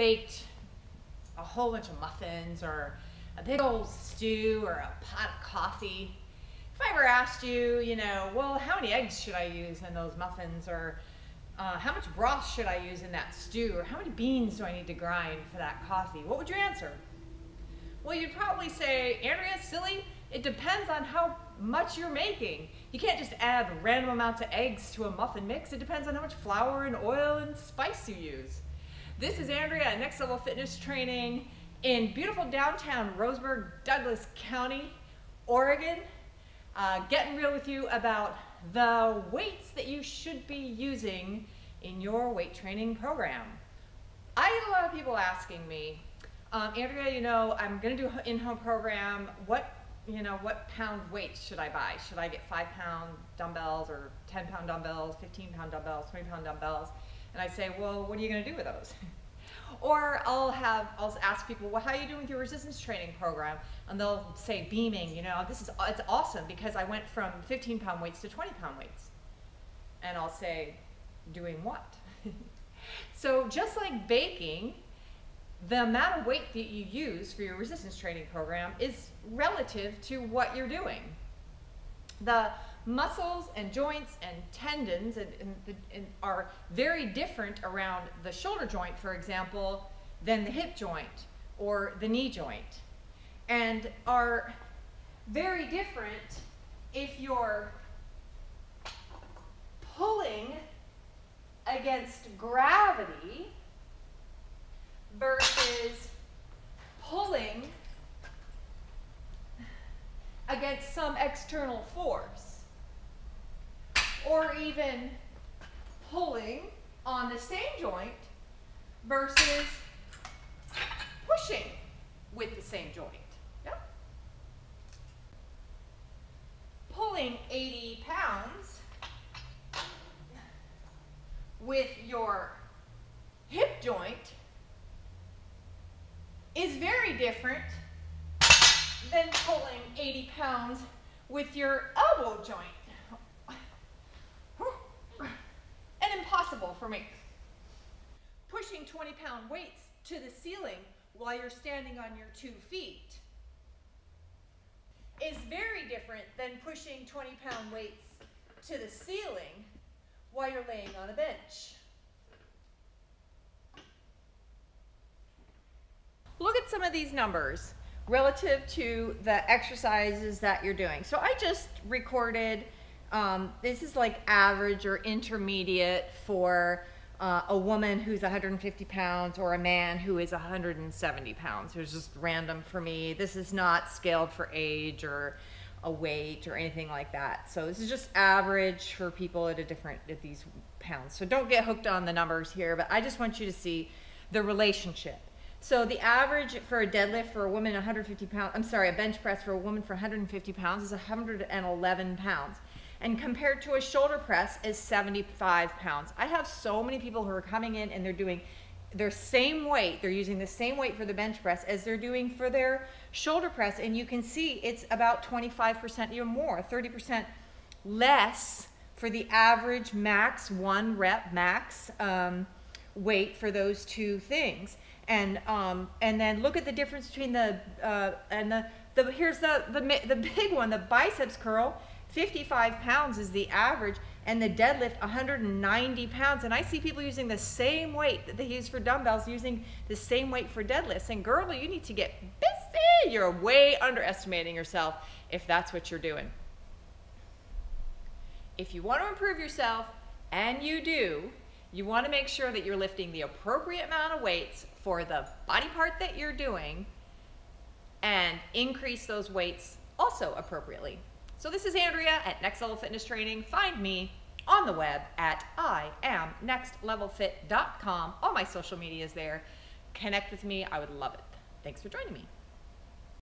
baked a whole bunch of muffins or a big old stew or a pot of coffee, if I ever asked you, you know, well, how many eggs should I use in those muffins, or how much broth should I use in that stew, or how many beans do I need to grind for that coffee, what would you answer? Well, you'd probably say, Andrea, silly, it depends on how much you're making. You can't just add random amounts of eggs to a muffin mix. It depends on how much flour and oil and spice you use. This is Andrea at Next Level Fitness Training in beautiful downtown Roseburg, Douglas County, Oregon, getting real with you about the weights that you should be using in your weight training program. I get a lot of people asking me, Andrea, you know, I'm going to do an in-home program. What pound weights should I buy? Should I get 5-pound dumbbells or 10-pound dumbbells, 15-pound dumbbells, 20-pound dumbbells? And I say, well, what are you going to do with those? Or I'll ask people, well, how are you doing with your resistance training program? And they'll say, beaming, you know, it's awesome because I went from 15-pound weights to 20-pound weights. And I'll say, doing what? So just like baking, the amount of weight that you use for your resistance training program is relative to what you're doing. The muscles and joints and tendons are very different around the shoulder joint, for example, than the hip joint or the knee joint, and are very different if you're pulling against gravity versus pulling against some external force, or even pulling on the same joint versus pushing with the same joint. Yep. Pulling 80 pounds with your hip joint is very different than pulling 80 pounds with your elbow joint. And impossible for me. Pushing 20-pound weights to the ceiling while you're standing on your 2 feet is very different than pushing 20-pound weights to the ceiling while you're laying on a bench. Look at some of these numbers relative to the exercises that you're doing. So I just recorded, this is like average or intermediate for a woman who's 150 pounds or a man who is 170 pounds. It's just random for me. This is not scaled for age or a weight or anything like that. So this is just average for people at these pounds. So don't get hooked on the numbers here, but I just want you to see the relationship. So the average for a deadlift for a woman 150 pounds, I'm sorry, a bench press for a woman for 150 pounds is 111 pounds. And compared to a shoulder press is 75 pounds. I have so many people who are coming in and they're doing their same weight. They're using the same weight for the bench press as they're doing for their shoulder press. And you can see it's about 25%, even more, 30% less for the average max, 1 rep max weight for those two things. And then look at the difference between here's the big one, the biceps curl, 55 pounds is the average, and the deadlift 190 pounds. And I see people using the same weight that they use for dumbbells, using the same weight for deadlifts. And girl, you need to get busy. You're way underestimating yourself if that's what you're doing. If you want to improve yourself, and you do, you want to make sure that you're lifting the appropriate amount of weights for the body part that you're doing and increase those weights also appropriately. So this is Andrea at Next Level Fitness Training. Find me on the web at IamNextLevelFit.com. All my social media is there. Connect with me. I would love it. Thanks for joining me.